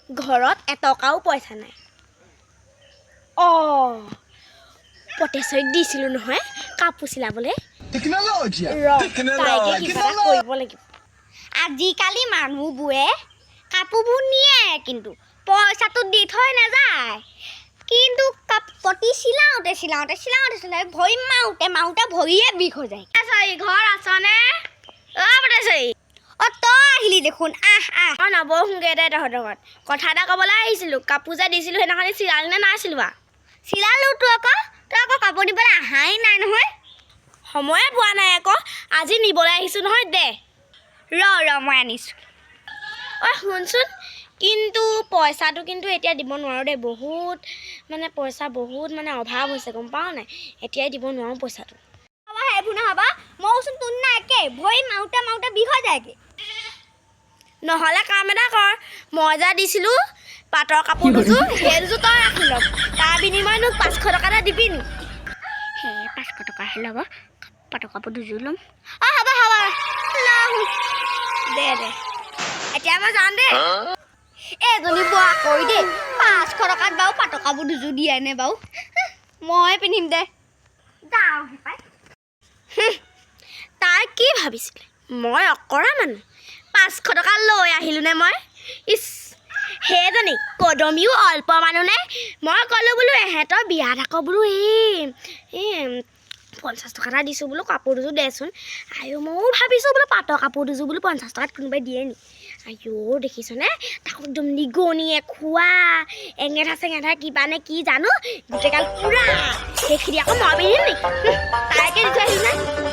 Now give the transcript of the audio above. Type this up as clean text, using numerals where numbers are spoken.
ঘৰত এটকাও পইচা নাই পটেশ্বৰীক দিছিলোঁ নহয় কাপোৰ চিলাবলৈ তাইকে কিবা এটা কৰিব লাগিব আজিকালি মানুহবোৰে কাপোৰবোৰ নিয়ে কিন্তু পইচাটো দি থৈ নাযায় কিন্তু পটি চিলাওঁতে ভৰি মাৰোঁতে ভৰিয়ে বিষ হৈ যায় ঘৰ আছনে পটেশ্বৰী তই আহিলি দেখোন মই নবহোঁগৈ দে তহঁতৰ ঘৰত কথা এটা ক'বলৈ আহিছিলোঁ কাপোৰ যে দিছিলোঁ সেইদিনাখনি চিলালি নে নাই চিলোৱা চিলালোঁ তই আকৌ কাপোৰ দিবলৈ অহাই নাই নহয় সময়ে পোৱা নাই আকৌ আজি নিবলৈ আহিছোঁ নহয় দে ৰ মই আনিছোঁ শুনচোন কিন্তু পইচাটো কিন্তু এতিয়া দিব নোৱাৰোঁ দেই বহুত পইচা বহুত অভাৱ হৈছে গম পাওঁ নাই এতিয়াই দিব নোৱাৰোঁ পইচাটো সেইবোৰ নহ'বা মইচোন তোৰ নাই একে ভৰি মাৰোঁতে বিষ হৈ যায়গৈ নহ'লে কাম এটা কৰ মই যা দিছিলোঁ পাটৰ কাপোৰ দুযোৰ সেই দুযোৰ তই ৰাখি ল'ম তাৰ বিনিময়ত মোক 500 টকা এটা দিবি নি 500 টকাহে ল'ব পাটৰ কাপোৰ দুযোৰ ল'ম হ'ব দে এতিয়া মই যাম দেই এজনী বোৱা কৰি দেই 500 টকাত বাৰু পাটৰ কাপোৰ দুযোৰ দিয়ে নে বাৰু মই পিন্ধিম দে যাওঁ তাই কি ভাবিছিলে মই অকৰা মানুহ 500 টকা লৈ আহিলোঁ নে মই সেইজনী কদমীও অল্প মানুহ নাই মই ক'লোঁ বোলো এহেঁতৰ বিয়াত আকৌ বোলো এই 50 টকা এটা দিছোঁ বোলো কাপোৰ দুযোৰ দেচোন ময়ো ভাবিছোঁ বোলো পাটৰ কাপোৰ দুযোৰ বোলো 50 টকাত কোনোবাই দিয়ে নি দেখিছনে তাকো একদম নিগনিয়ে খোৱা এঙেঠা চেঙেঠা কিবা নে কি জানো গোটেইগাল পুৰা সেইখিনি আকৌ মই পিন্ধিম নি তাইকে দি থৈ আহিলোঁ নে